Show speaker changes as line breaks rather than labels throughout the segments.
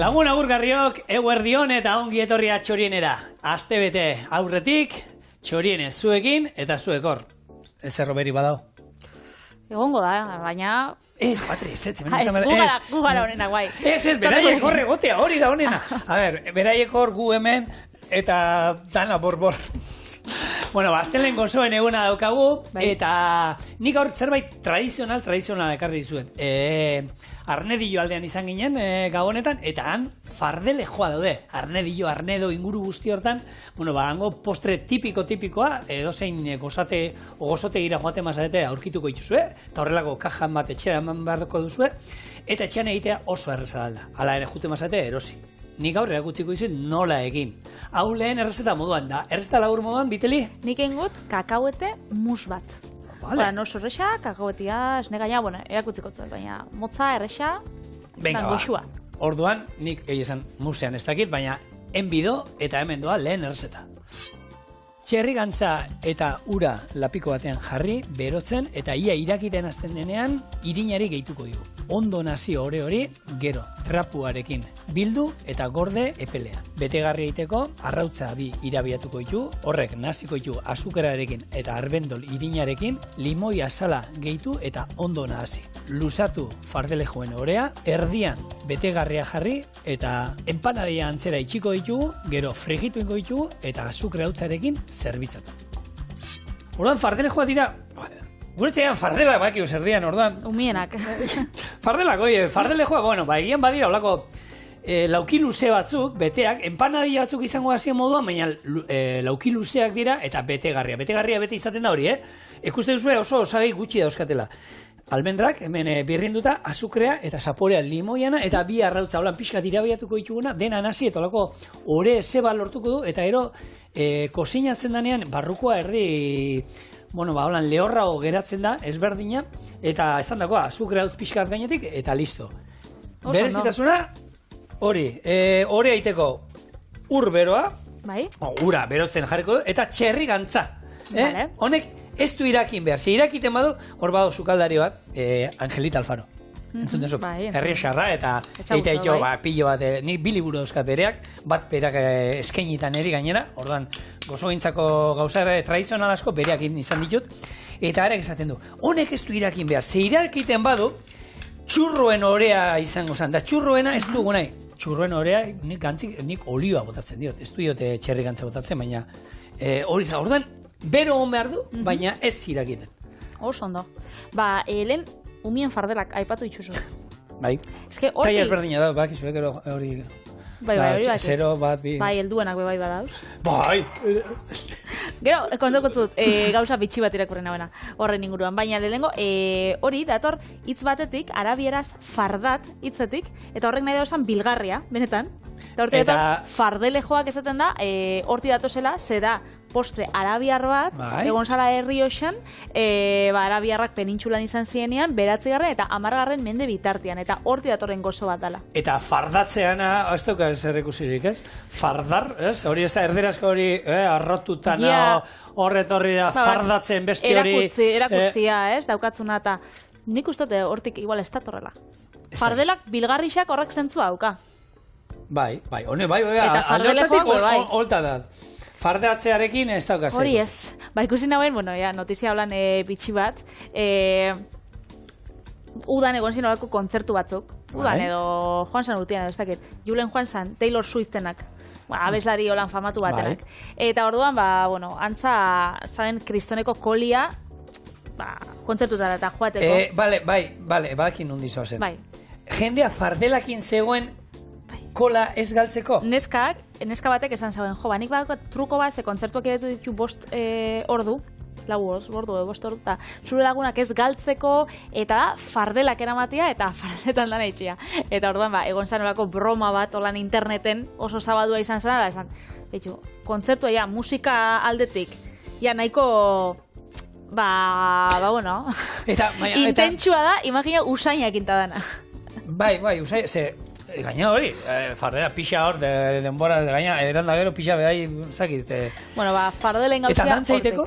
Agur garriok, eguerdion eta ongi etorria Txorienera. Aste bete aurretik, Txorienez zuekin eta zuekor. Ez erroberi badao.
Egongo da, baina...
Ez, Patri, ez.
Gu gara honena, guai.
Ez, beraiek horre gotea, hori da honena. A ber, beraiek hor gu hemen eta dana borbor. Bueno, aztelen gozoen eguna daukagu, eta nik gaur zerbait tradizional ekarri dizuet. Arnedillo aldean izan ginen gabonetan, eta han fardelejoa daude. Arnedillo, Arnedo, inguru guzti hortan, bueno, hango postre tipikoa, edozein gozote gira joate mazarete aurkituko dituzue, eta horrelako kajan bat etxera eman beharko duzue, eta etxean egitea oso erreza alda. Hala ere jute mazarete erosi. Nik gaur erakutsiko dizuet nola egin. Hau lehen errezeta moduan da. Errezeta labur moduan, Biteli?
Nik engut kakauete mus bat.
Vale.
Oso erresa, kakauetia, esne gaina, bueno, erakutsiko zuet, baina motza, erresa,
goxua. Orduan, nik esan musean ez dakit, baina enbido eta hemen doa lehen errezeta. Txerri gantza eta ura lapiko batean jarri, berotzen, eta ia irakiten hasten denean, irinari gehituko digu. Ondo nazi hori, gero, trapuarekin bildu eta gorde epelean. Betegarri egiteko, arrautza bi irabiatuko ditu, horrek naziko ditu azukararekin eta arbendol irinarekin, limoi azala gehitu eta ondo nazi. Luzatu fardelejoen orea, erdian betegarria jarri eta empanadia antzera itxiko ditugu, gero frigitu ingo ditugu eta azukrautzarekin zerbitzatu. Orduan fardelejoa dira, guretxean fardela bakiu zerdian, orduan.
Umienak.
Fardelak, fardelejoa, bueno, egian badira, olako lauki luze batzuk, beteak, empanadia batzuk izango hasien moduan, baina lauki luzeak dira eta betegarria. Betegarria bete izaten da hori, Ikuste duzue oso osagai gutxi dauzkatela. Almendrak, hemen birrinduta, azukrea eta zaporea limoiana, eta bi arrautza, holan pixkat irabiatuko dituguna, dena nazi, eta olako ore zeba lortuko du, eta ero, kozinatzen danean, barrukoa erdi, bueno, holan lehorrago geratzen da, ezberdina, eta esan dagoa, azukrea duz pixkat gainetik, eta listo. Berezitasuna, hori, ore aiteko ur beroa, ura berotzen jarriko du, eta txerri gantza. Honek, ez du irakin behar. Si irakiten badu, hor badu sukaldari bat, Angelita Alfaro. Entzun dezu, herri esarra eta eita itxo pilo bat, nik biliburu dauzkat bereak, bat berak eskainitan eri gainera, orduan gozogintzako gauza tradizional asko bereak izan ditut, eta arek esaten du, honek ez du irakin behar. Si irakiten badu, txurroen orea izango zen, da txurroena ez dugu nahi. Txurroen orea, nik olioa botatzen diot, ez du diote txerri gantza botatzen, baina hori za, orduan, bero hon behar du, baina ez irakiten.
Oso ondo. Lehen, umien fardelak aipatu ditzuzu.
Bai. Tai ezberdina da, bak, izuek hori...
Bai, hori bat.
Zero, bat, bi...
Bai, helduenak bai badauz.
Bai!
Gero, kontokotzut, gauza bitxi bat irakurren hauena, horren inguruan. Baina, lehenengo, hori, dator, hitz batetik, arabieraz fardat hitzetik, eta horrek nahi dauzan bilgarria, benetan. Eta horti dator, fardelejoak esaten da, horti datozela, zera postre arabiar bat, egon zala herri hoxan, arabiarrak penintxulan izan zienean, 9. eta 10. mende bitartean, eta horti datorren gozo bat dela.
Eta fardatzeana, ez dauka zer ikusirik, ez? Fardar, ez? Hori ez da erderazko hori, arrotutana, horretorri da, fardatzen besti hori...
Erakustia, ez? Daukatzuna, eta nik ustote hortik igual ez datorrela. Fardelak bilgarrixak horrek zentzua dauka.
Bai, aldortatik holta da. Fardatzearekin ez daukaz.
Hori ez. Ikusi nagoen, notizia holan bitxi bat, udan egon zin horako kontzertu batzuk. Udan edo Joan San Urtean, ez dakit. Julen Joan San, Taylor Swiftenak. Abeslari holan famatu batenak. Eta orduan, antza zaren kristoneko kolia kontzertutara eta joateko.
Bale, bakin nundi zoazen. Jendea fardelakin zegoen kola ez galtzeko?
Neska batek esan zauen, nik badako truko bat, ze kontzertuak edetu ditu 5 ordu, eta zure lagunak ez galtzeko, eta fardelak eramatea, eta fardeletan lan eitxea. Eta orduan, egon zan olako broma bat, olan interneten oso zabadua izan zena, da esan, kontzertua, musika aldetik, nahiko, intentsua da, imagina usainak intadana.
Bai, usainak, gaina hori, fardela pixa hor, denbora, gaina, eranda gero pixa behai, zakit.
Fardelen gauzia...
Eta dantza iteko?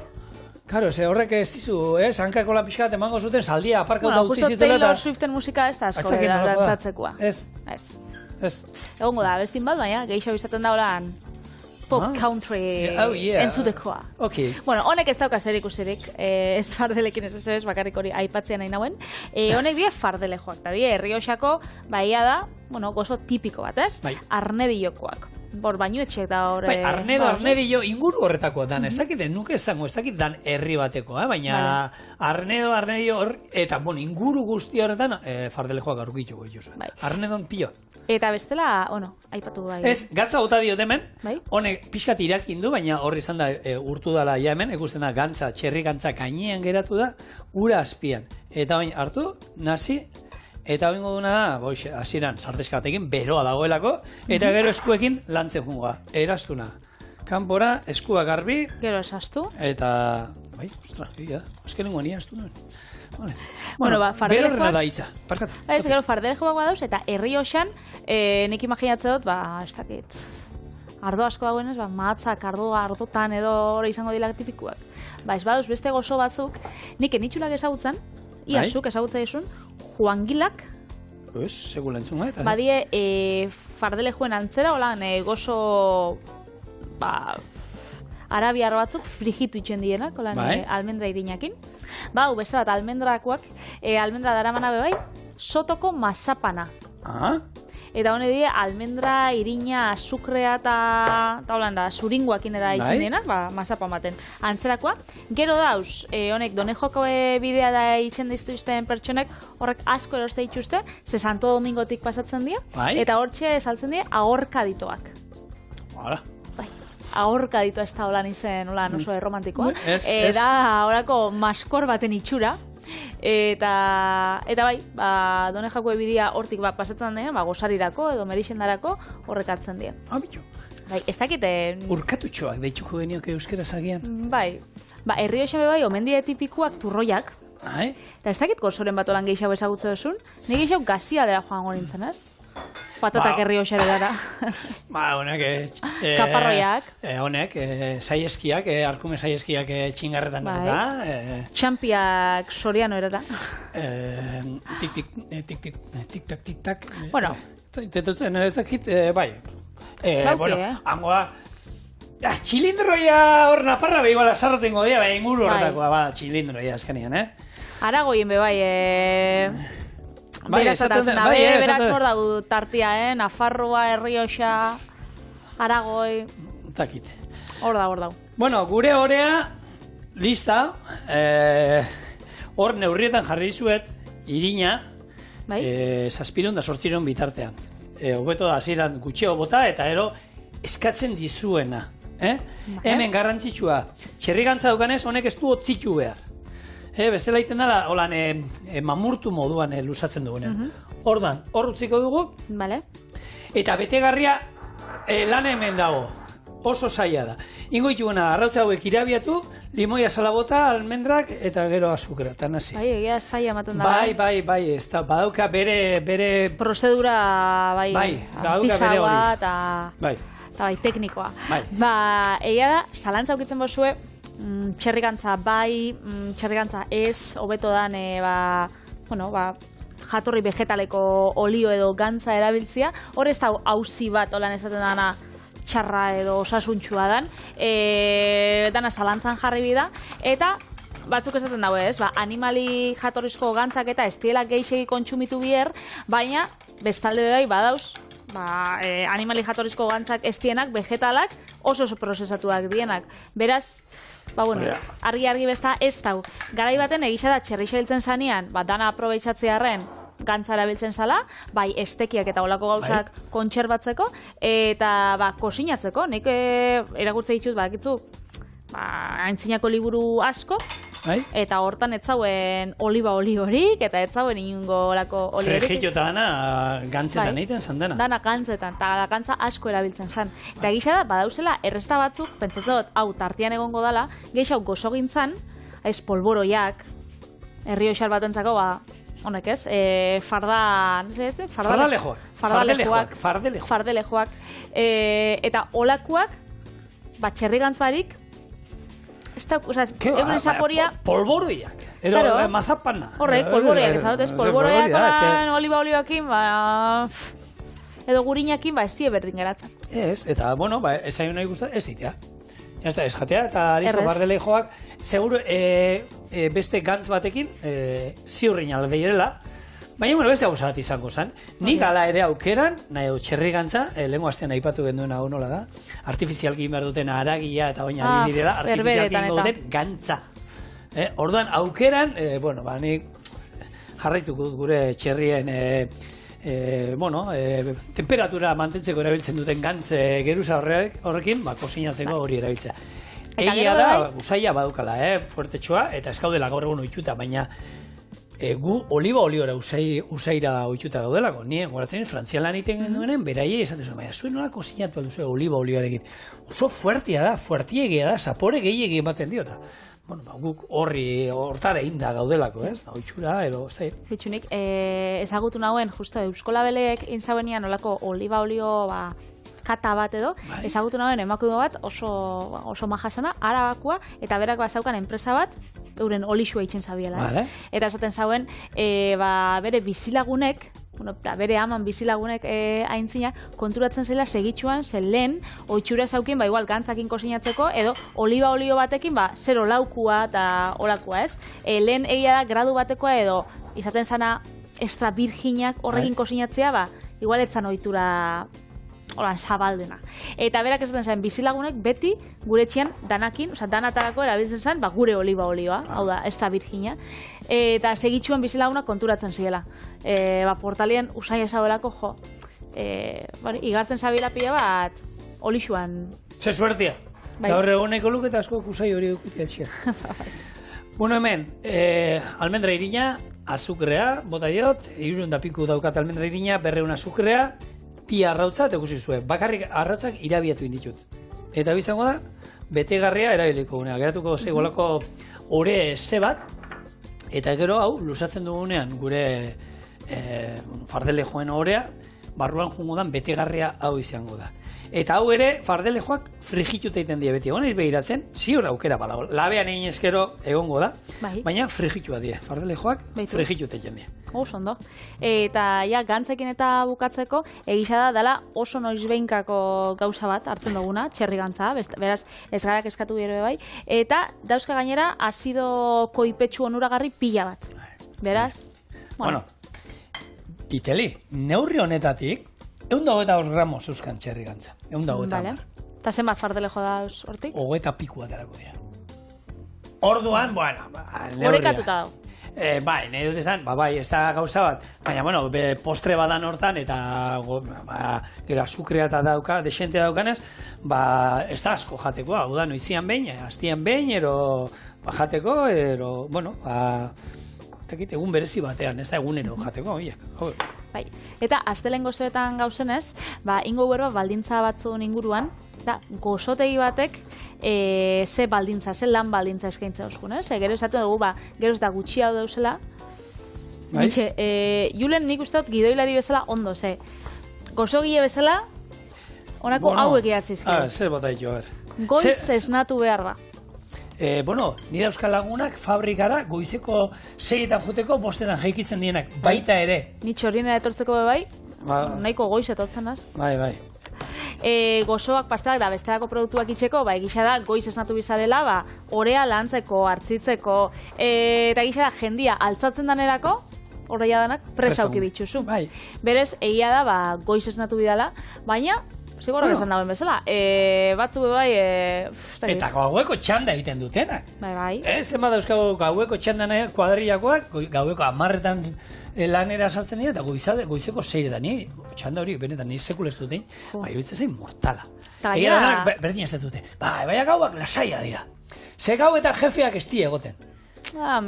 Karo, horrek ez dizu, hankako la pixa bat emango zuten, saldia aparkauta utzi zituela.
Taylor Swiften musika ez da asko dantzatzekoa.
Ez?
Ez.
Ez.
Egongo da, bestin bat, baina, gehiago izaten da holan pop country entzutekoa.
Okay.
Bueno, honek ez dauka zer ikusirik, ez fardelekin ez bakarrik hori aipatzea nahi nauen. Honek die fardele joak, da die, Errioxako, baia da, bueno, gozo tipiko bat, ez?
Bai.
Arnedillokoak. Bor baino etxek da hor...
Bai, arnedillo inguru horretako dan, ez dakit nuke esango, ez dakit dan herri bateko, baina arnedillo hor, eta bueno, inguru guzti horretan fardelejoak aurkituko dituzu.
Bai.
Arnedon pilo.
Eta bestela, aipatu bai.
Ez, gatza bota diot hemen,
bai?
Honek pixkat irakin du, baina horri izan da urtu dala ja hemen, ikusten da gantza, txerri gantza gainean geratu da, ura azpian. Eta bain hartu, nasi, eta oingo duna da, hasieran sarteska batekin beroa dagoelako, eta gero eskuekin lantzen jungoa, erastuna. Kanpora, eskua garbi.
Gero esastu.
Eta, bai, ostra, azkenengoan ia astu nuen. Vale.
Bueno, fardelejoak...
Berorrena da hitza, parkatu.
Ez, gero fardelejoak badauz, eta Errioxan, nik imaginatzen dut, ez dakit, ardo asko dagoenez, mahatzak, ardotan edo hori izango dira tipikuak. Ez badauz, beste gozo batzuk, nik enitxulak ezagutzen, iazuk ezagutza izun, Juangilak.
Ez, segula entzun, eta.
Badie, fardelejoen antzera, holan, gozo, arabiar batzuk frigitu itxen dienak, holan, almendra irinakin. Beste bat, almendrakoak, almendra daramana bebai, sotoko mazapana. Eta hone die, almendra, irina, azukrea eta holan da, zuringoakin era itxen dienak, mazapan baten. Antzerakoa, gero dauz, honek Donejoko bidea da itxen diztuzten pertsonek, horrek asko eroste itxuste, ze Santo Domingotik pasatzen dira, eta hortxe saltzen dira ahorkaditoak.
Hala.
Ahorkadito ez da holan izen, holan oso erromantikoa. Eta horako maskor baten itxura. Eta bai, Donejako bidea hortik pasatzen dira, gozarirako edo merixendarako horrek hartzen dira.
Bitu.
Bai, ez dakite...
Urkatutxoak deitzuko geniok euskera zagian.
Bai, Errioxan bai, omendie tipikuak turroiak. Eta ez dakit gozoren bat olan gehiago ezagutze duzun, nire gehiago gazia dela joango nintzen, ez? Patatak Errioxare dara.
Honek...
Kaparroiak.
Honek, saieskiak, arkume saieskiak txingarretan da.
Txampiak soriano erata.
Tik-tak.
Bueno.
Intentatzen ez dakit, bai. Bueno, hangoa... Txilindroia hor naparra behi bala sarratengo dira, inguru horretakoa, txilindroia azkenean,
Aragoien be bai, beraz hor dago tartia, Nafarroa, Errioxa, Aragoi...
Takit.
Hor dago.
Bueno, gure horea, lista, hor neurrietan jarri zuet, irina, zazpiron da sortziron bitartean. Hobeto da, hasieran gutxeo bota, eta ero eskatzen dizuena. Hemen garrantzitsua, txerrigantza daukanez, honek ez du otzitu behar. Bestela iten dela, holan, mamurtu moduan lusatzen dugunean. Hordan, hor utziko dugu. Eta betegarria lan hemen dago. Oso zaila da. Ingo ituguna, arrautza hauek irabiatu, limoia salabota, almendrak, eta gero azukera, eta nazi.
Bai, egia zaila ematen da.
Bai, ez da, badauka bere...
Prozedura,
pisaua,
eta bai, teknikoa. Egia da, zalantza aukitzen bozue, txerrigantza txerrigantza ez, hobeto dan, jatorri vegetaleko olio edo gantza erabiltzia, hor ez da hauzi bat, holan esaten dana, txarra edo osasuntxua dan, dana zalantzan jarri bida, eta batzuk esaten dago ez, animali jatorrizko gantzak eta ez diela geixegi kontsumitu bier, baina bestalde bai badauz, animali jatorrizko gantzak ez dienak, vegetalak, oso prozesatuak dienak. Beraz, argi besta ez dau. Garai baten egisa da txerrixa biltzen zanean, dana aprobetxatzearen gantza erabiltzen zala, bai estekiak eta olako gauzak kontserbatzeko, eta kosinatzeko. Nik eragurtze ditut, bakitzu, aintzinako liburu asko, eta hortan ez zauen oliba oli horik, eta ez zauen inungo olako oli horik.
Frejito eta dana gantzetan egiten zan dana.
Dana gantzetan, eta gantza asko erabiltzen zan. Eta gisa da, badauzela, erresta batzuk, pentsatzen dut, hau tartian egongo dala, geixau gozo gintzan, polboroiak, Errioxar batentzako, honek ez, fardelejoak, eta olakuak, txerrigantzarik, euren zaporia...
Polboroiak, mazapana.
Horrek, polboroiak, ez dut, polboroiak oliba olioakin, edo gurinakin, ez die berdin geratzen.
Ez, eta, bueno, ez zaino nahi guztat, ez itea. Ez jatea, eta arizo Fardelejoak, seguro, beste gantz batekin, ziurrin albeirela, baina, bueno, beste gauza bat izango zen. Nik ala ere aukeran, nahi txerri gantza, lehenko astean aipatu genduena hau nola da, artifizialki inbar duten aragia eta baina direla, artifizialki ingo duten gantza. Orduan, aukeran, bueno, nik jarraituko dut gure txerrien, temperatura mantentzeko erabiltzen duten gantz geruza horrekin, kosinatzeko hori erabiltzea. Egia da, usaila badukala, fuertetxoa, eta ez gaudela gaur egun ohituta, baina gu oliba oliora usaira ohituta gaudelako. Ni goratzen frantzian lan egiten genuenen, beraiei esaten zuen, baina zuen nola kosinatu alduzu oliba olioarekin. Oso fuertia da, fuertiegia da, zapore gehiegi ematen diota. Bueno, guk hortara inda gaudelako, ez? Oitxura, edo, ez da.
Fitxunik, ezagutu nauen, justo Euskolabelek inzabenian olako oliba olio, kata bat edo, ezagutu nauen emakume bat oso majasana, Arabakua, eta berak bazaukan enpresa bat, euren olixua itxen zabiela, ez? Eta esaten zauen, bere bizilagunek, bere aman bizilagunek aintzina, konturatzen zela segitxuan, zen lehen, oitxura zaukin, igual gantzakin kosinatzeko, edo oliba olio batekin, 0 laukua eta olakua, ez? Lehen egia da gradu batekoa edo, izaten zana extra virginak horrekin kosinatzea, igual etzan ohitura zabaldena. Eta berak esaten zen, bizilagunek beti gure etxean danakin, danatarako erabiltzen zen, gure oliba olioa, hau da, extra virgina. Eta segitxuan bizilagunak konturatzen ziela. Portalien usain ezabelako, igartzen zabila pila bat, olixuan.
Ze suertia. Gaur egoneko luke eta asko usai hori dukutia etxea. Bueno, hemen, almendra irina, azukrea, bota diot, 300 piku daukat almendra irina, 200 azukrea, bi arrautza, eta ikusi zuen, bakarrik arrautzak irabiatu inditut. Eta bizango da, betegarria erabiliko gunea. Geratuko zeigolako ore ze bat, eta gero hau, lusatzen dugunean gure Fardelejoen orea, barruan jungo dan betegarria hau izango da. Eta hau ere, Fardelejoak frigituta egiten dira beti. Hona izbegiratzen, ziur aukera balago. Labean egin ezkero egongo da, baina frigitua dira. Fardelejoak frigituta egiten dira.
Oso ondo. Eta ja, gantzekin eta bukatzeko, egisa da dela oso noizbeinkako gauza bat hartzen duguna, txerri gantza, beraz ez gara eskatu gero bai. Eta dauzka gainera, azido koipetsu onuragarri pila bat. Beraz,
bueno. Iteli, neurri honetatik, 125 gramos euskan txerri gantza. 150.
Eta zenbat Fardelejo da hortik?
20 piku aterako dira. Orduan, bueno,
horrekatuta dago.
Bai, nahi dut esan, bai, ez da gauza bat, baina, bueno, postre badan hortan, eta gero azukrea eta dauka, desente daukanez, ez da asko jateko, hau da, noizian behin, hastian behin, ero jateko, ero, bueno, egun berezi batean, ez da egunero jateko, oiek.
Bai, eta astelehen gozoetan gauzenez, ingo berba baldintza batzuen inguruan, da, gozotegi batek, ze baldintza, ze lan baldintza eskaintza euskun, ez? Gero esaten dugu, gero ez da gutxi hau dauzela. Julen nik uste dut gidoilari bezala ondo, ze. Gozogile bezala, honako hauek eatzizki.
Zer bota ditu,
Goiz esnatu behar da.
Nire euskal lagunak fabrikara goizeko 6etan juteko 5etan jaikitzen dienak, baita ere.
Ni txorrinera etortzeko bai, nahiko goiz etortzen az.
Bai.
Gozoak, pastak da, bestelako produktuak itxeko, egisa da, goiz esnatu bizarela, orea lantzeko, hartzitzeko, eta egisa da, jendia altzatzen danerako, horreia danak, presauki bitxuzu. Berez, egia da, goiz esnatu bidala, baina, zigorrak esan dauen bezala, batzu bai...
Eta gaueko txanda egiten dutenak.
Bai.
Zenba dauzkago gaueko txanda kuadrillakoak, gaueko 10etan lanera sartzen dira, eta goizeko 6etan. Txanda hori, benetan, nire sekul ez duten, iruditzen zain mortala. Egia danak berdin ez dute. Baina gauak lasaia dira. Ze gauetan jefeak ez di egoten.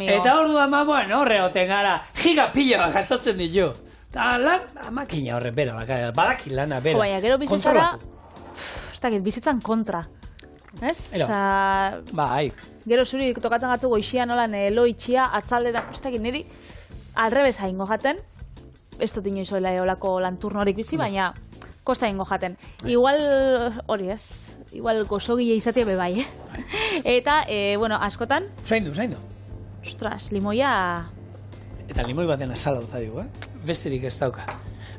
Eta orduan, bueno, horre goten gara, gigapila gastatzen ditu. Eta lan, makina horren bera, badaki lana bera.
Baina, gero bizitzara, bizitzan kontra. Ez?
Bai.
Gero zuri tokatzen gatzu goixia nolan loitxia, atzaldetan, niri alrebez haingo jaten, ez dut inoiz olako lanturnorik bizi, baina kosta haingo jaten. Igual, hori ez, igual gozogile izatea bebai, Eta, bueno, askotan...
Zaindu.
Ostras, limoia...
Eta limoi baten azala duta dugu, besterik ez dauka.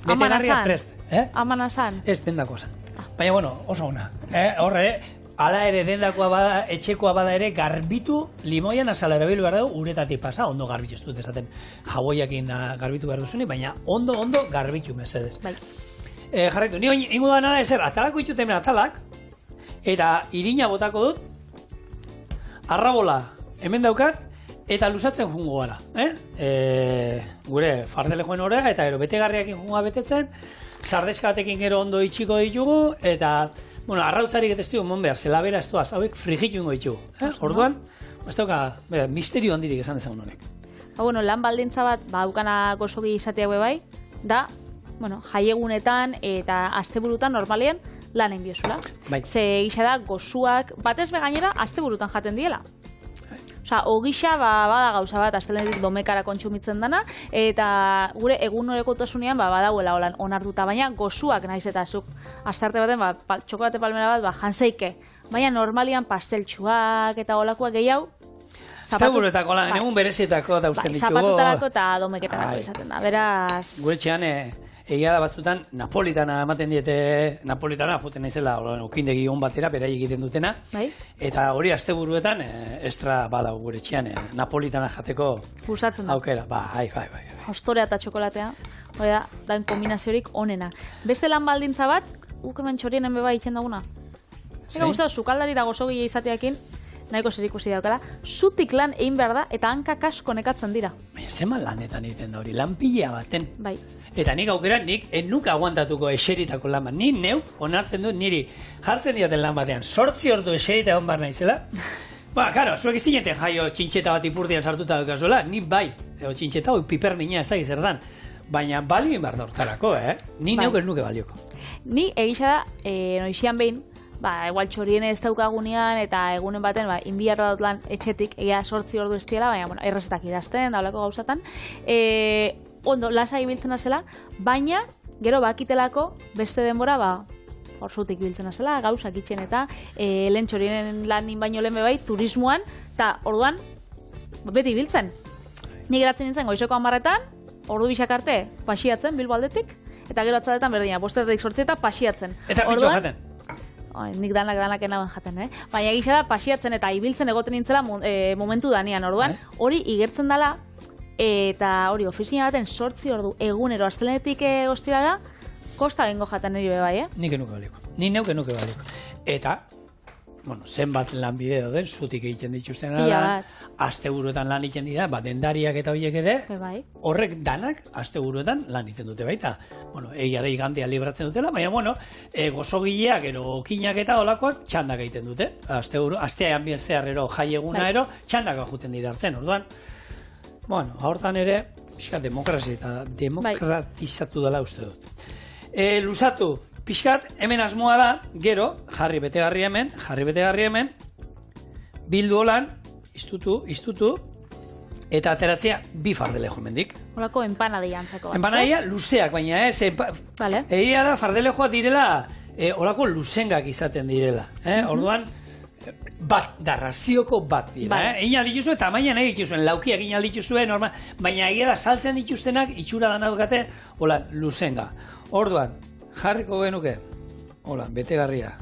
Betegarria prest.
Amana zan.
Ez dendako zan. Baina, bueno, oso ona. Horre, ala ere dendakoa bada, etxekoa bada ere, garbitu limoian azala erabilu behar dugu, uretatik pasa, ondo garbitu ez dut esaten jaboiakin garbitu behar duzuni, baina ondo garbitu mesedez.
Bai.
Jarraitu, ni ingo da nada ezer, atalako ditut hemen atalak, eta irina botako dut, arrabola hemen daukat, eta lusatzen jungo gara. Gure fardele joen horrega, eta gero betegarriakin jungoa betetzen, sardeskatekin gero ondo itxiko ditugu, eta bueno, arrautzarik eta ez dugu mon behar, zela bera ez duaz, hauek frigitu ingo ditugu. Orduan, ez dauka, misterio handirik esan dezagun honek.
Bueno, lan baldintza bat, aukana gozogi izatea bai, da, bueno, jaiegunetan eta asteburutan normalean lan egin biozula.
Bai.
Ze gisa da, gozuak, batez begainera, asteburutan jaten diela. Osa, ogisa bada gauza bat, astelenetik domekara kontsumitzen dana, eta gure egun norekotasunean badauela holan onartuta, baina gozuak naiz eta zuk astarte baten, txokolate palmera bat, janseike. Baina normalian pasteltxuak eta olakoak gehiago,
Zaburuetako lan, egun berezietako da usten ditugu.
Zapatutarako eta domeketarako izaten da, beraz...
Gure txean, egia da batzutan, napolitana ematen diete, napolitana juten naizela, okindegi on batera, berai egiten dutena, eta hori asteburuetan, estra bada gure txean, napolitana jateko aukera. Bai.
Hostorea eta txokolatea, hori da, dan kombinaziorik onena. Beste lan baldintza bat, hemen txorienen beba itzen daguna. Ega guztatu, sukaldari da gozogia izateakin, nahiko zer ikusi daukala, zutik lan egin behar da, eta hankak asko nekatzen dira. Baina,
zema lanetan egiten da hori, lan pila baten.
Bai.
Eta nik aukera, nik nuka aguantatuko eseritako lan bat. Ni neu, onartzen dut, niri jartzen dioten lan batean, 8 ordu eserita egon behar naizela. Karo, zuek zineten jaio txintxeta bat ipurtian sartuta dukazuela, ni bai, txintxeta hoi piper nina ez da gizerdan. Baina balioin behar da hortarako, Ni neuk ez nuke balioko.
Ni egisa da, noixian behin, igual txorien ez daukagunean eta egunen baten, inbiarra dut lan etxetik, egia 8 ordu ez diela, baina, errezetak idazten, daulako gauzatan, ondo, lasa ibiltzen azela, baina, gero bakitelako, beste denbora, hor zutik ibiltzen azela, gauzak itxen eta lehen txorien lanin baino lehen bebai, turismoan, eta orduan, beti ibiltzen. Nik geratzen nintzen, goizeko 10etan, ordu bisak arte, pasiatzen, Bilbo aldetik, eta gero atzadetan berdina, 5:08 eta pasiatzen.
Eta pitxo jaten.
Nik danak enauen jaten, Baina gisa da, pasiatzen eta ibiltzen egoten nintzela momentu danean, orduan, hori igertzen dela, eta hori ofizina baten 8 ordu egunero astelenetik ostirala, kosta gengo jaten niri bebai,
Nik enuke baliko. Ni neuke enuke baliko. Eta, zenbat lan bide dauden, zutik egiten dituzten lan, asteburuetan lan egiten dira, dendariak eta horiek ere, horrek danak asteburuetan lan egiten dute baita. Egia da igantea libratzen dutela, baina, gozogileak ero okinak eta olakoak txandak egiten dute. Astean bien zehar ero, jaieguna ero, txandak juten dira hartzen, orduan. Hortan ere, demokratizatu dela uste dut. Lusatu, pixkat, hemen asmoa da, gero, jarri betegarri hemen, bildu holan, iztutu, eta ateratzea bi fardelejo mendik.
Olako empanadia antzako bat.
Empanadia luzeak, baina ez, egia da fardelejoa direla, olako luzengak izaten direla. Orduan, bat, razioko bat dira. Egin aldituzue, tamainan egituzuen, laukiak egin aldituzue, baina egia da saltzen dituztenak, itxura dana dukate, luzenga. Orduan, jarriko genuke, betegarria.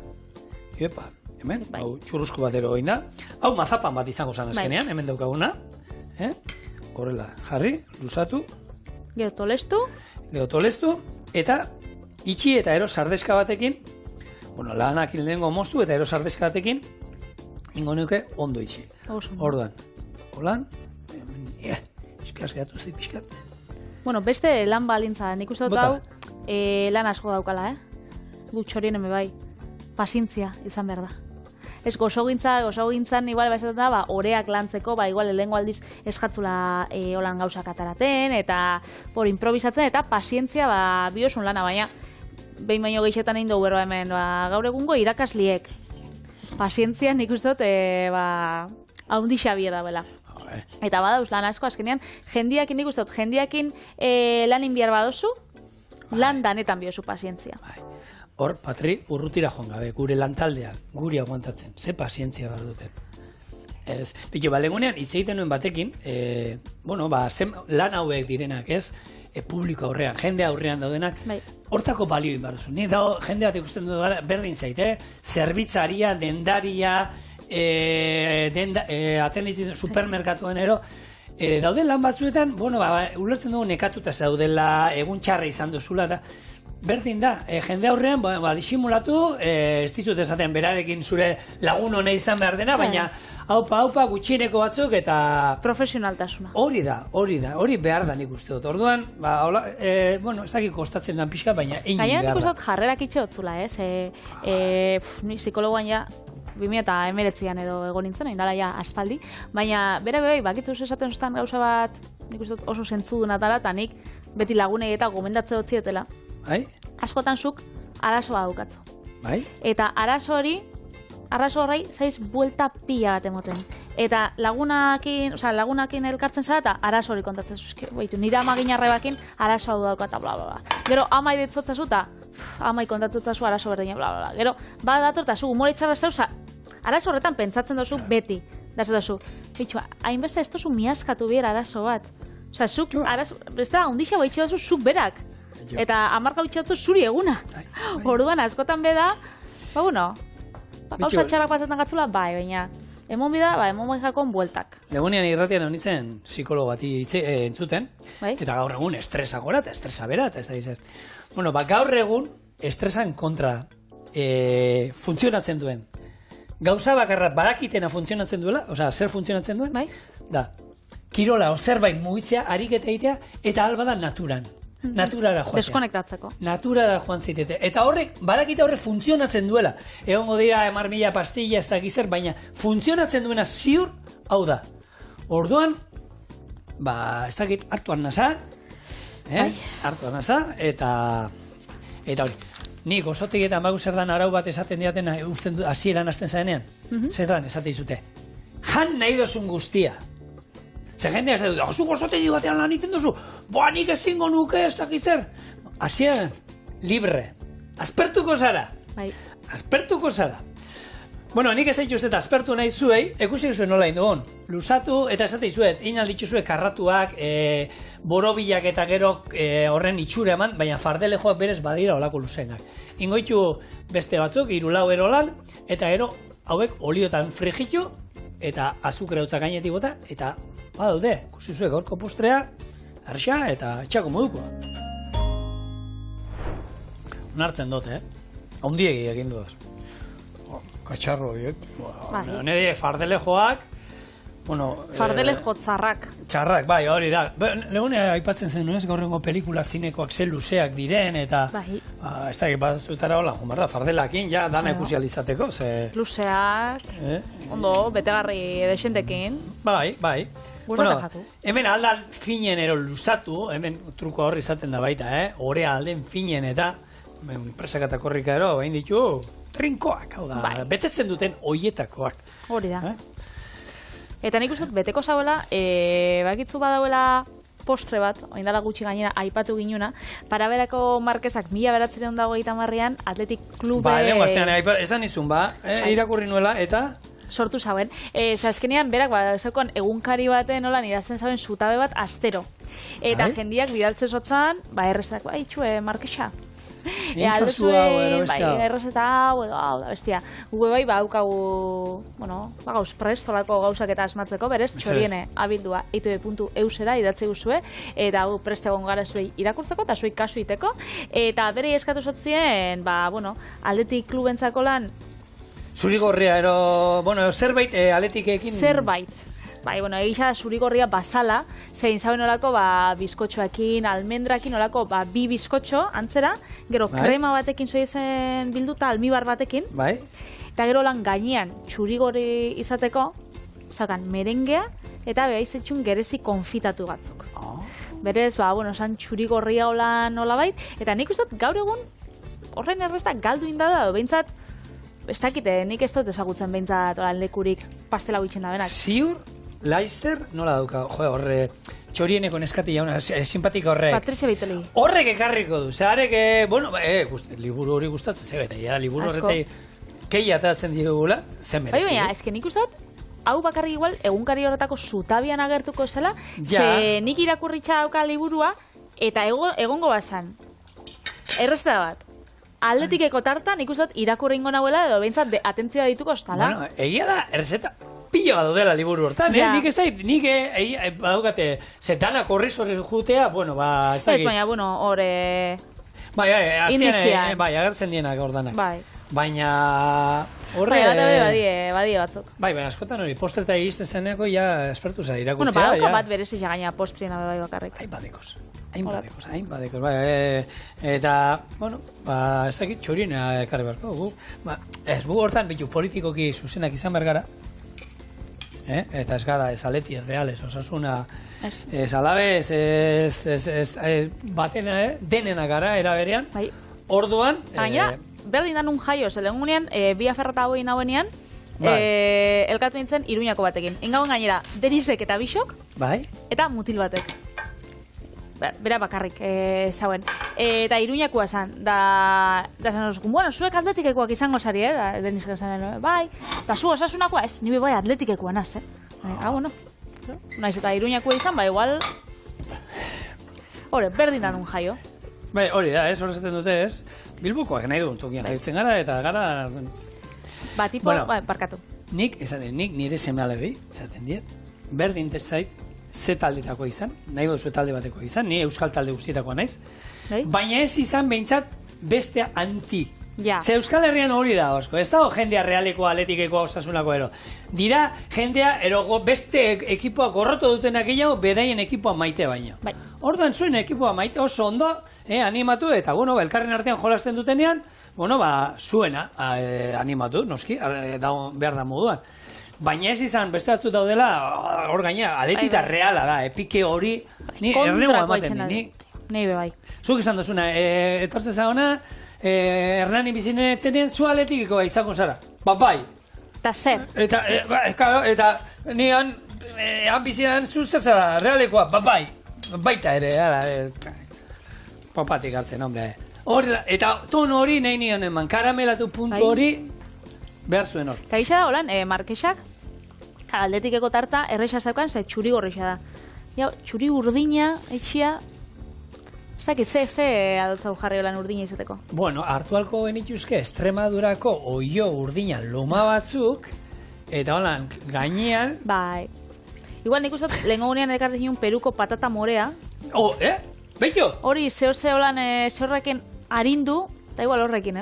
Epa, hemen, hau txurruzko batero egin da. Hau mazapan bat izango zan azkenean, hemen daukaguna. Horrela, jarri, luzatu.
Gero
tolestu, eta itxi eta ero sardeska batekin, lanak lehenengo moztu eta ero sardeska batekin, ingo nuke ondo itxi. Orduan, holan, eskaz gehatu zi pixkat.
Beste lan balintza, nik uste dut hau, lan asko daukala, Gutxorien eme bai, pazientzia izan behar da. Ez gozogintzan igual baizatzen da, oreak lantzeko, igual lehengo aldiz eskatzula holan gauzak ataraten, eta improvisatzen, eta pazientzia biosun lana, baina behin baino gehixetan egin dugu hemen, gaur egungo irakasliek. Pazientzia nik uste dut, haundi xabie da bela. Eta badauz lan asko, azkenean, jendiakin nik uste dut, jendiakin lan inbiar badozu, lan danetan biozu pazientzia.
Hor, Patri, urrutira joan gabe, gure lantaldeak, guri aguantatzen, ze pazientzia behar duten. Legunean, hitz egiten nuen batekin, lan hauek direnak, ez? publiko aurrean, jende aurrean daudenak, hortako balio inbarduzu. Ni dago, jende bat ikusten du berdin zait, zerbitzaria, dendaria, atenditzen supermerkatuen ero, dauden lan batzuetan, ulertzen dugu nekatuta zaudela, egun txarra izan duzula, eta berdin da, jende aurrean, disimulatu, ez dizut esaten berarekin zure lagun hona izan behar dena, baina haupa, gutxineko batzuk eta...
Profesionaltasuna.
Hori behar da nik uste dut. Orduan, ez dakit kostatzen dan pixka, baina egin behar da.
Gaina nik uste dut jarrerak itxe hotzula, ni psikologoan ja, 2019an edo egon nintzen, indala ja aspaldi, baina bera bakituz esaten zuten gauza bat, nik uste dut oso zentzuduna dela, eta nik beti lagunei eta gomendatze dut zietela. Askotan zuk arazoa daukatzu. Eta arazo horri zaiz buelta pila bat emoten. Eta lagunakin elkartzen zara eta arazo hori kontatzen zuzke. Nire ama ginarrebakin arazoa du daukata, bla, bla, bla. Gero, ama iditzotzazu eta amai kontatutzazu arazo berdina, bla, bla, bla. Gero, dator eta zu humore txarra zauza, arazo horretan pentsatzen dozu beti. Da dozu, hainbeste ez dozu miaskatu biera arazo bat. Osa, zuk arazo, ez da, ondixa baitxe dozu zuk berak. Eta amarka utxatzu zuri eguna. Orduan, askotan beda, gauza txarrak pasatzen gatzula, baina emon bida, emon bai jakon bueltak.
Egunean irratian honitzen psikologo bati entzuten, eta gaur egun estresa gora eta estresa bera, eta ez da izan. Gaur egun estresan kontra funtzionatzen duen. Gauza bakarra badakitena funtzionatzen duela, zer funtzionatzen duen? Da, kirola o zerbait mugitzea, ariketa egitea, eta alba da naturan. Naturara joatea.
Deskonektatzeko.
Naturara joan zaitete. Eta badakita horrek funtzionatzen duela. Egongo dira 10.000 pastilla ez da gizer, baina funtzionatzen duena ziur, hau da. Orduan, ez dakit, hartuan nasa, eta hori. Nik osotik eta magu zer dan arau bat esaten diaten, usten hasieran hasten zaenean, zer dan esate izute. Jan nahi dozun guztia. Zer jendea ez dut, zu gozotegi batean lan iten duzu, nik ezingo nuke ez dakitzer. Hasieran, libre. Aspertuko zara. Aspertuko zara. Nik ez eitxuz eta aspertu nahi zuei, ekusi zuen nola indugun. Lusatu eta esate izuet, inan dituzue karratuak, borobilak eta gero horren itxure eman, baina fardele joak berez badira olako luzenak. Ingoitu beste batzuk, 3 lau erolan, eta gero hauek oliotan frigitu, eta azukre hotza gainetik bota, eta badaude, ikusi zuek gaurko postrea, arxa eta txako modukoa. Onartzen dut, Haundiegi egin duz. Katxarro, nire fardele joak,
fardele jo txarrak.
Txarrak, hori da. Lehune aipatzen zen, gaurrengo pelikula zinekoak ze luzeak diren, eta ez da, batzutara hola, fardelakin, ja, dana ikusializateko.
Luzeak, ondo, betegarri edesentekin.
Bai. Hemen aldan finen ero luzatu, hemen truko horri izaten da baita, orea alden finen eta presak eta korrika ero, behin ditu, trinkoak, hau da, betetzen duten oietakoak.
Hori da. Eta nik uste beteko zauela, bakitzu badauela postre bat, oindala gutxi gainera aipatu ginuna, Paraberako Markesak 1980an Atletik Klube...
Lehenko astean, esan izun, irakurri nuela, eta...
Sortu zauen. Azkenean, berak, zeukon egunkari baten nola idazten zauen zutabe bat astero. Eta jendiak bidaltzen zotzan, errezak, itxue, Markesa. Errezeta hau, da bestia. Gure haukagu, gauz prestolako gauzak eta asmatzeko, berez, txoriene abildua eitb.eusera idatze guzue, eta preste egon gara zuei irakurtzeko, eta zuei kasu iteko. Eta bere eskatu zotzien, Atletik Klubentzako lan,
Zurigorria, zerbait Atletikekin...
Zerbait. Egisa zurigorria basala, zein zaben olako bizkotxoekin, almendrakin, olako 2 bizkotxo, antzera, gero krema batekin zoiezen bilduta, almibar batekin, eta gero lan gainean txurigorri izateko, zaukan merengea, eta behaizetxun gerezi konfitatu batzuk. Berez, esan txurigorria nola bait, eta nik uste gaur egun horren errezta galdu indada, behintzat, ez dakite, nik ez dut ezagutzen behintzat lekurik pastela guitzen da benak.
Ziur, Laister, nola dauka, horre, txorieneko neskati jauna, simpatika horrek.
Patricia Biteli.
Horrek ekarriko du, zeharek, liburu hori gustatzen zebeta, liburu horretai keia atatzen digugula, zen merezi.
Baina, ez nik uste dut, hau bakarrik igual, egunkari horretako zutabian agertuko zela, ze nik irakurritxa dauka liburua, Eta egongo bazan, errezeta bat, Atletikeko tartan ikusten irakurri ingo nahuela edo behintzat atentzioa dituko ostala.
Bueno, egia da, errezeta pila bat daudela liburu hortan,
Ja.
Nik ez da, nik badaukate, zetanak horrez jutea, bueno, ba, ez da.
Ez, baina, bueno, hor...
Bai,
Indizian.
bai, agertzen dienak ordanak.
Bai.
Baina... Horre...
Bai, badie batzuk.
Bai, baina askotan hori, postreta egizte zeneko, ja, espertu za irakurtzea.
Bueno, badauka bat berezi gaina postriena bai bakarrik.
Hain badekos, bai, eta, bueno, ba, ez dakit txorina ekarri beharko, gu, ba, ez gu hortan, bitu politikoki zuzenak izan behar gara, eta ez gara, ez aleti, ez reales, osasuna, ez alabez, ez batena, denena gara, era berean,
Bai.
orduan,
Gainera, berdin danun jaio, lehengunean, bi aferrata hauei nahuenean, elkatu nintzen Iruñako batekin. Engauen gainera, Denisek eta Bixok,
bai,
eta mutil batek. Bera bakarrik, zauen. Eta Iruñakoa esan, da esan oskun, bueno, zuek atletikekoak izango zari, da Denisek esan, bai, eta zu osasunakoa, ez, nire bai atletikekoa naz, bueno. Naiz eta Iruñakoa izan, ba, igual, hori, berdin danun jaio.
bai, hori da, horrezaten dute, ez, Bilbokoak nahi duen tokian jaitzen gara, eta gara...
Ba, tipo,
Bueno.
barkatu.
Nik nire seme alebei, esaten diet, berdin zait, ze taldetako izan, nahi duzu talde bateko izan, ni euskal talde guztietakoa naiz,
Bai?
baina ez izan behintzat beste anti.
Ja.
Ze Euskal Herrian hori da, osko, ez dago jendea realeko, atletikekoa, osasunako ero. Dira, jendea, beste ekipoa gorroto dutenak gehiago, beraien ekipoa maite baino.
Bai.
Orduan zuen ekipoa maite oso ondo, animatu, eta, bueno, elkarren artean jolasten dutenean, bueno, ba, zuena animatu, noski, behar da moduan. Baina ez izan, beste batzu daudela, hor gaina, aletita reala da, epike hori, ni errenua ematen di,
Nei be bai.
Zuk izan duzuna, etortzen zagona, Hernani bizinetzen zu atletikekoa izango zara. Ba, bai.
Eta zer?
Eta ni han bizinean zu zer zara, realekoa, ba, bai. Baita ere, papatik hartzen, hombre. Eta tono hori nahi nion eman, karamelatu puntu hori behar zuen hor.
Eta gisa da, holan, Markesak, atletikeko tarta, erresa zaukan, ze txuri gorrixa da. Ja, txuri urdina, etxia, ez dakit, ze adotzau jarri holan urdina izateko.
Bueno, hartu halko benituzke Extremadurako oio urdina loma batzuk, eta holan, gainean...
Bai. Igual nik uste, lehenko gunean ekarri zion Peruko patata morea.
Beito?
Hori, ze holan, zehorrekin arindu, eta igual horrekin,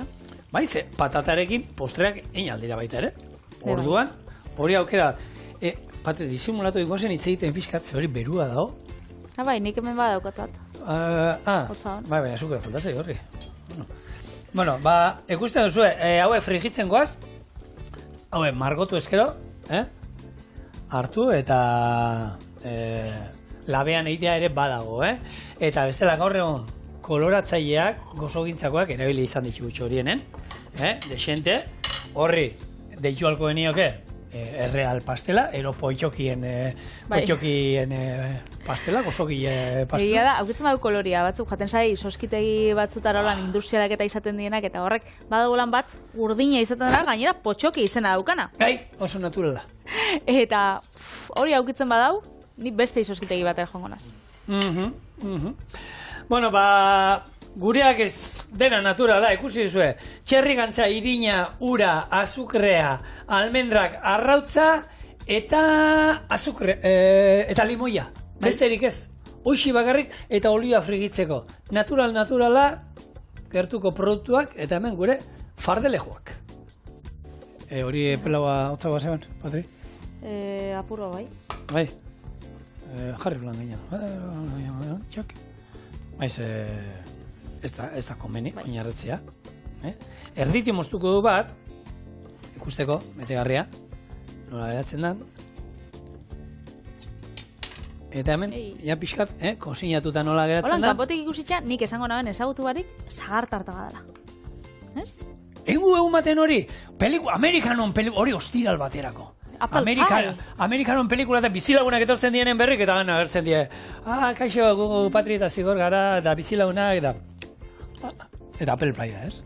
Bai, ze patatarekin postreak aldira baita ere.
Bai.
Orduan, hori aukera, Patri, disimulatu ikusen hitz egiten pixkat, hori berua dago.
Bai, nik hemen badaukat bat. Hotza hon.
Bai, azukera faltatzei horri. Bueno, ba, ikusten duzu, haue frigitzen goaz, haue margotu eskero, hartu eta labean egitea ere badago, Eta bestela gaur egon koloratzaileak, gozogintzakoak erabili izan ditugu txorienen, desente, horri, deitu alko genioke, erreal pastela, ero poitxokien pastela, gozoki pastela.
Egia da, aukitzen badu koloria, batzuk jaten zai, soskitegi batzutara holan industrialak eta izaten dienak, eta horrek badagolan bat urdina izaten dena, gainera potxoki izena daukana.
Gai, oso naturala.
Eta hori aukitzen badau, ni beste soskitegi batera joango naz.
Bueno, ba, gureak ez dena naturala, ikusi duzue. Txerri gantza, irina, ura, azukrea, almendrak, arrautza, eta azukre, eta limoia. Besterik ez. Hoixi bakarrik eta olioa frigitzeko. Naturala, gertuko produktuak, eta hemen gure fardelejoak. Hori pelaua hotzagoa zeban, Patri?
Apurua bai.
Bai. Jarri plan gainean. Txak. Baiz, ez da konbeni, oinarretzea. Erditi moztuko du bat, ikusteko, betegarria, nola geratzen da. Eta hemen, ja pixkat, kosinatuta nola geratzen da.
Holan, kanpotik ikusitza, nik esango naben ezagutu barik, sagartarta badala. Ez?
Egun baten hori, Amerikanon hori ostiral baterako. Amerikanon pelikula eta bizilagunak etortzen dienen berrik, eta gana agertzen die. Kaixo, gu Patri eta zigor gara, eta bizilagunak, eta Apple Pie da, ez?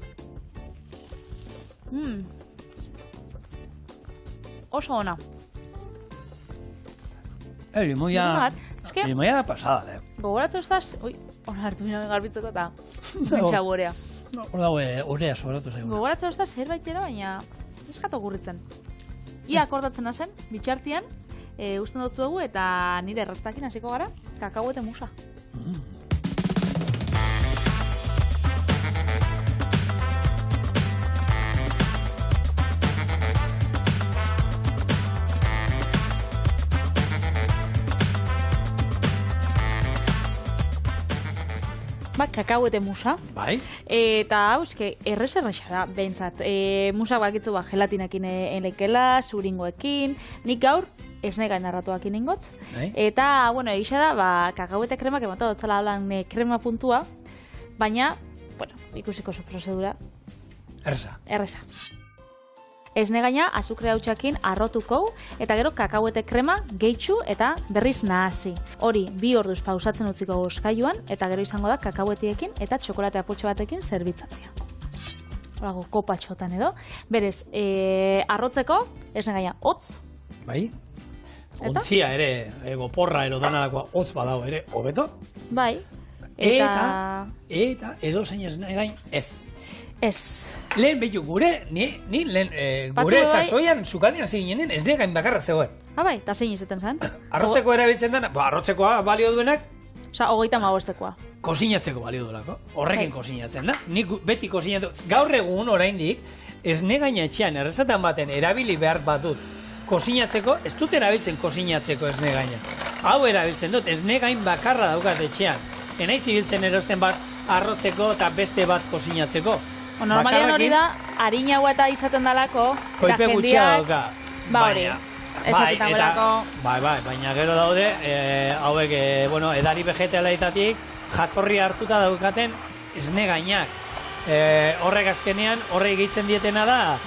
Oso ona.
Limoia da pasada,
Gogoratu ez daz, Hora hartu mina garbitzeko eta bitxa gurea.
Hor dago, orea sobratu zaigu.
Gogoratzen ez da zerbait era, baina eskato gurritzen. Ia akordatzen hazen, bitxartian, usten dut zuegu eta nire errastakin hasiko gara, kakauete musa. Kakauete musa.
Bai.
Eta hau, errexa da, behintzat. Musak bakitzu gelatinakin elekela, zuringoekin, nik gaur esne gainarratuakin ingot.
Bai.
Eta, bueno, egisa da, kakauete kremak emata dotzala hablan krema puntua, baina, bueno, ikusiko zu prozedura. Erreza. Esne gaina azukre hautsakin arrotuko eta gero kakauete krema gehitxu eta berriz nahasi. Hori, 2 orduz pausatzen utziko goskailuan eta gero izango da kakauetiekin eta txokolate apurtxo batekin zerbitzatzea. Horago, kopatxotan edo. Berez, arrotzeko, esne gaina hotz.
Bai. Ontzia ere, goporra ero danalakoa hotz badago ere, hobeto.
Bai.
Eta edo zein esne gain ez.
Ez.
Lehen behitu, gure sasoian sukaldean ziginen ez negain bakarra zegoen.
Bai, eta zein izaten zen?
Arrotzeko erabiltzen dena, arrotzekoa balio duenak.
Osa, 35.
Kosinatzeko balio duelako. Horrekin kosinatzen da. Nik beti kosinatu. Gaur egun oraindik ez negaina etxean errezetan baten erabili behar batut. Kosinatzeko, ez dut erabiltzen kosinatzeko ez negaina. Hau erabiltzen dut, ez negain bakarra daukat etxean. Enaiz ibiltzen erosten bat arrotzeko eta beste bat kosinatzeko.
Normalian hori da, harinaua eta izaten dalako,
koipe gutxia dauka.
Ba hori, esatetan belako.
Baina gero daude, hauek, edari vegetalaitatik jatorri hartuta daukaten esne gainak. Horrek azkenean, horrek egitzen dietena da,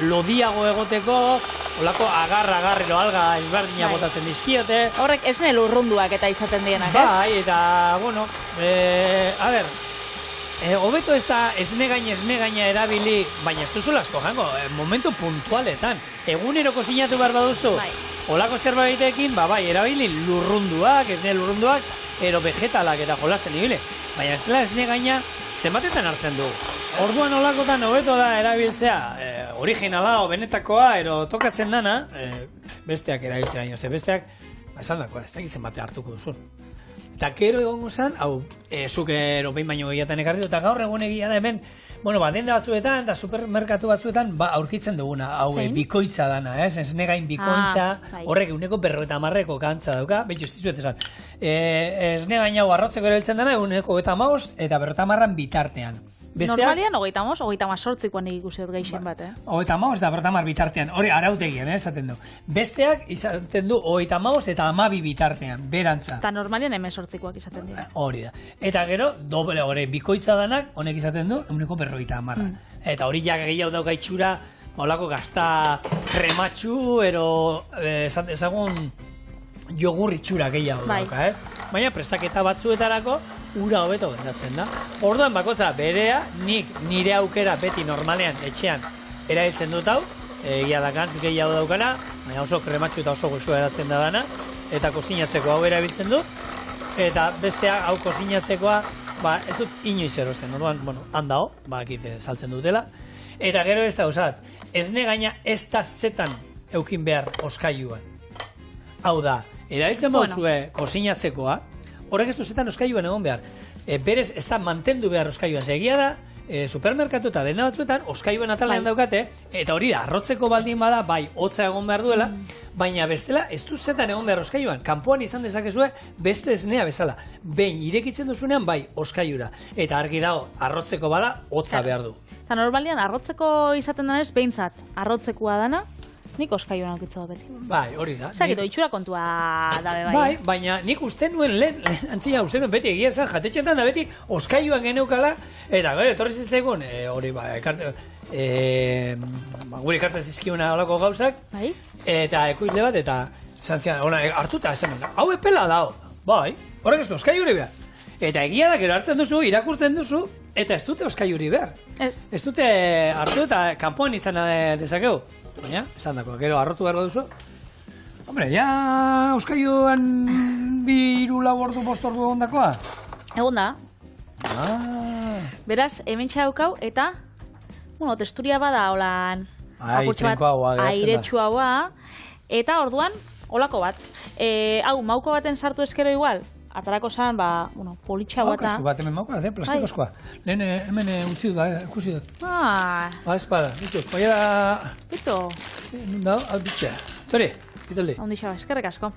lodiago egoteko, olako agar edo alga ezberdina botatzen dizkiote.
Horrek esne lurrunduak eta izaten dienak, ez?
Bai, eta, a ber, hobeto ez da esne gaina erabili, baina ez duzu asko jango, momentu puntualetan. Egunero kozinatu behar baduzu, olako zerbaitekin, bai, erabili lurrunduak, esne lurrunduak, ero vegetalak eta jolasen ibile. Baina ez dela esne gaina zenbatetan hartzen du. Orduan olakotan hobeto da erabiltzea, originala o benetakoa, ero tokatzen dana, besteak erabiltzea baino, besteak, esan dakoa, ez dakitzen bate hartuko duzun. Eta kero egongo zen, hau, zuk behin baino gehiatzen ekarri dut, eta gaur egun egia da hemen, denda batzuetan eta supermerkatu batzuetan aurkitzen duguna, hau, bikoitza dana, ez negain bikoitza, horrek uneko 50ko kantza dauka, behitu ez dizuet esan. Ez negain hau arrotzeko erabiltzen dana, uneko 55 eta 50 bitartean.
Normalian, 38koan ikusi dut geixen bat,
35 eta 50 bitartean, hori arautegian, esaten du. Besteak izaten du 35 eta 12 bitartean, berantza.
Eta normalian 18koak izaten dira.
Hori da. Eta gero, doble hori bikoitza danak, honek izaten du, uneko 50. Eta hori jak gehiago dauka itxura, holako gazta krematxu, ero, ezagun jogur itxura gehiago dauka, ez? Baina prestaketa batzuetarako ura hobeto bendatzen da. Orduan bakotza berea, nik nire aukera beti normalean etxean erabiltzen dut hau, egia da gantz gehiago daukana, baina oso krematxu eta oso goxua eratzen da dana, eta kosinatzeko hau erabiltzen dut, eta bestea hau kosinatzekoa, ez dut inoiz erosten, orduan, handao, akite saltzen dutela, eta gero ez da usat, esne gaina ez da zetan eukin behar oskailuan. Hau da, erabiltzen bauzue kosinatzekoa, horrek ez duzetan oskailuan egon behar. Berez, ez da mantendu behar oskailuan. Egia da, supermerkatu eta dena batzuetan oskailuan atalean daukate, eta hori da, arrotzeko baldin bada, bai, hotza egon behar duela, baina bestela, ez duzetan egon behar oskailuan. Kanpoan izan dezakezue beste esnea bezala. Behin irekitzen duzunean, bai, oskailura. Eta argi dago, arrotzeko bada, hotza behar du.
Eta normalian, arrotzeko izaten denez, behintzat, arrotzekoa dana, nik oskailuan aukitzu da beti.
Bai, hori da.
Zagito, itxura kontua dabe bai.
Bai, baina nik uste nuen lehen antzia uste nuen beti egia zen, jatetxetan da beti oskailuan geneukala, eta gero, etorri zitzegun, hori, gure ekartzen zizkiuna olako gauzak, eta ekoizle bat, eta zantzian, hartuta, hau epela dao, bai, horrek ez du oskailuri behar. Eta egia da, gero hartzen duzu, irakurtzen duzu, eta ez dute oskailuri behar. Ez dute hartu eta kanpoan izan dezakegu. Baina, esan dako, gero arrotu behar duzu. Hombre, ja, oskailuan 2-4 ordu 5 ordu ondakoa.
Egon da. Beraz, hemen txaukau, eta, bueno, testuria bada, holan, airetsu haua, eta orduan, holako bat. Hau, mauko baten sartu eskero igual, atarako zan, bueno, politxa bat.
Maukazu bat hemen mauka, plastikoskoa. Lehen hemen utzi dut, ikusi dut. Espada, bitu, baina da...
Bitu.
Nundau, hau bitxea. Tori, bitaldi.
Ondixo, eskerrik asko.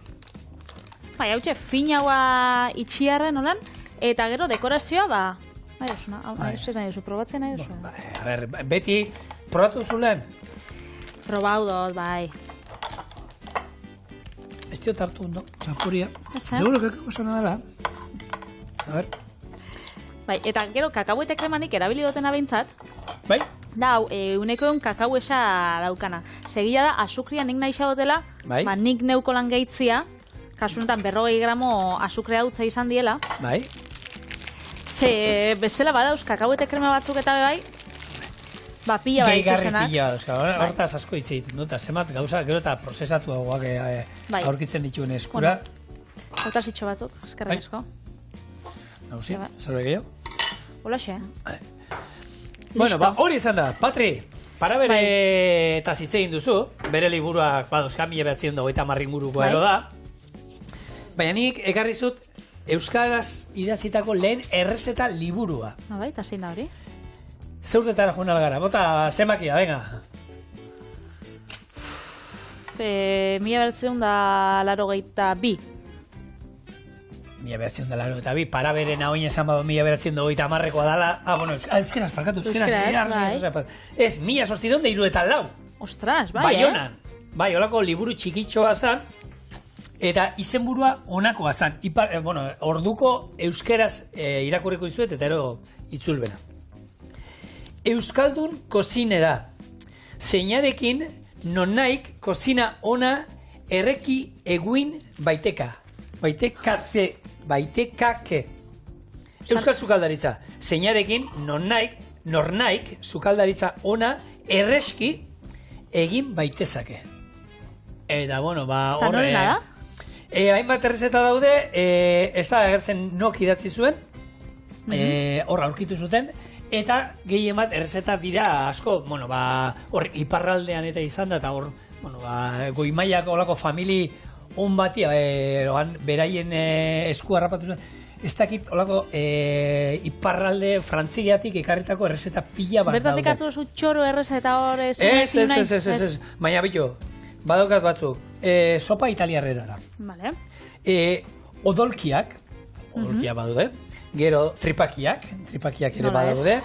Bai, hau finaua itxiarren holan, eta gero dekorazioa, nahi duzuna, nahi duzu, probatzen nahi duzu.
A ber, beti, probatu duzu lehen?
Probau dut, bai.
Ez diot hartu ondo, txapuria.
Seguro
kakao zona dela. A ber.
Bai, eta gero kakauete kremanik erabili dutena behintzat.
Bai.
Da, hau, unekoen kakau esa daukana. Segila da, azukria nik nahi xautela, nik neuko lan gehitzia, kasu honetan 40 gramo azukrea utza izan diela.
Bai.
Ze bestela badauz kakauete krema batzuk eta bai, pila bai ikusenak.
Gehigarri pila dauzka, hortaz asko hitz egiten dut, zemat gauza, gero eta prozesatu hauak aurkitzen dituen eskura.
Hortaz itxo batzuk, eskerrik asko.
Nauzi, zerbe gehiago?
Hola xe.
Bueno, hori izan da, Patri, para bere eta zitzein duzu, bere liburuak baduzka, 1930 inguruko ero da, baina nik ekarri zut euskaraz idatzitako lehen errezeta liburua.
Bai, eta zein da hori?
Zeurtetara joan algara, bota zemakia, venga.
1982.
1982, para beren hau esan badu 1930koa dala. Bueno, euskeraz, parkatu, euskeraz. Ez, 1874.
Ostras, bai,
Baionan. Bai, holako liburu txikitxoa zan, eta izenburua honakoa zan. Bueno, orduko euskeraz irakurriko izuet, eta ero itzulbena. Euskaldun kozinera, zeinarekin nonaik kozina ona erreki eguin baitekake. Euskal sukaldaritza, zeinarekin nornaik sukaldaritza ona erreski egin baitezake. Eta, bueno, horre... hainbat errezeta daude, ez da agertzen nok idatzi zuen, hor aurkitu zuten, eta gehien bat errezeta dira asko, bueno, hor iparraldean eta izan da, eta hor, bueno, goimaiak olako famili on bati, beraien esku harrapatu zuen, ez dakit olako iparralde frantziatik ekarritako errezeta pila bat daude.
Bertatik hartu zu txoro errezeta hor
ez, baina bitu, badaukat batzuk, sopa italiarrerara.
Vale.
Odolkiak badaude. Gero tripakiak ere badaude.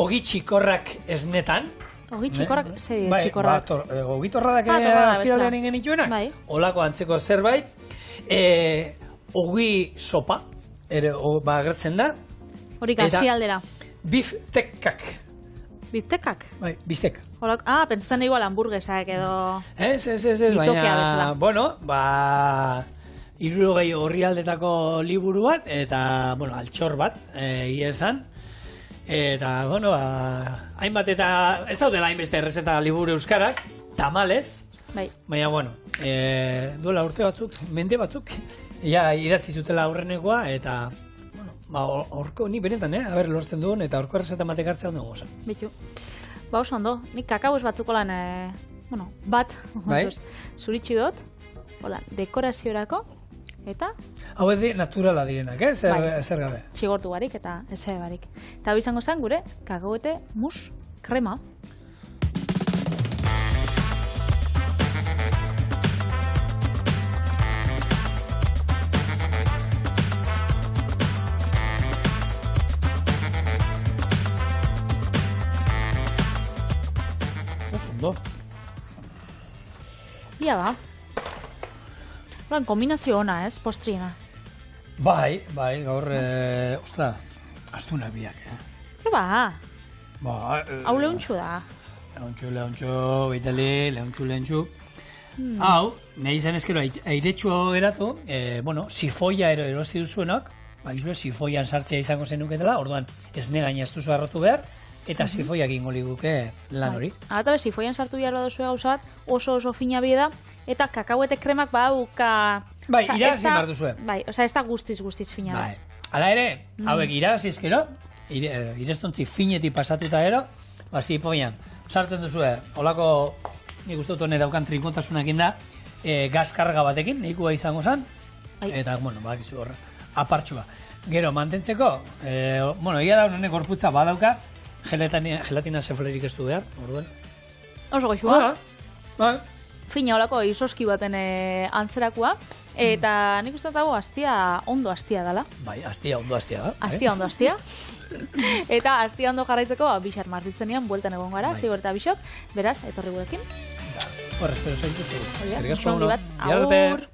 Ogi txikorrak esnetan.
Ogi txikorrak, ze txikorrak?
Ogi torradak ere azidalean ingen ituenak. Olako antzeko zerbait. Ogi sopa, ere agertzen da.
Hori gazialdera.
Biftekak.
Biftekak?
Bai, biftek.
Pentsatzen igual hamburguesak edo...
Ez, baina, bueno, 60 orrialdetako liburu bat, eta, bueno, altxor bat, esan. Eta, bueno, hainbat eta, ez daudela hainbeste errezeta liburu euskaraz, tamalez, baina, bueno, duela urte batzuk, mende batzuk, idatzi zutela aurrenekoa, eta, bueno, horko, ni benetan, haber lortzen duen, eta horko errezeta matek hartzea ondo goza.
Bitu. Oso ondo, nik kakauz batzuko lan, bueno, bat, zuritxi dut, dekoraziorako, eta?
Hau ez naturala direnak, zer gabe?
Txigortu barik eta ez barik. Eta hau izango zen gure, kakauete mus krema. Ia da. Kombinazio ona, ez? Postriena.
Bai, gaur, ostra, astuna biak,
Eba? Hau lehuntxu da.
Lehuntxu, beitali, lehuntxu. Hau, nahi izan ezkero, airetxu eratu, bueno, sifoia erosi duzuenak, sifoian sartzea izango zenuketela, orduan ez negaina ez duzu arrotu behar, eta sifoiak ingo liguke lan hori.
Sifoian sartu behar duzu gauzat, oso fina bide da, eta kakauete kremak badauka
Bai,
Osea,
irabazi
ez da-
behar duzue.
Bai, osea, ez da guztiz fina.
Bai. Hala ere, hauek irabazizkero, irestontzi finetik pasatuta ero, basi poian, sartzen duzue, holako, nik uste dut hone daukan trinkontasunakin da, gazkarga batekin, nahikoa izango zen,
Bai.
eta, bueno, bakizu horre, apartxua. Gero, mantentzeko, bueno, ia da honek gorputza badauka, gelatina zeflerik ez du behar, orduan.
Oso goxua.
Bai.
Fina olako isoski baten antzerakoa. Eta nik uste dago ondo astia dela.
Bai, astia, ondo astia da.
Astia ondo astia. Eta astia ondo jarraitzeko bixar martitzenean, bueltan egon gara,
Bai.
Zigor eta Bixok. Beraz, etorri gurekin.
Hor, espero zaitu zego.
Hori da,
Eskerrik asko,
oso ondi bat.
Bihar arte.
Agur!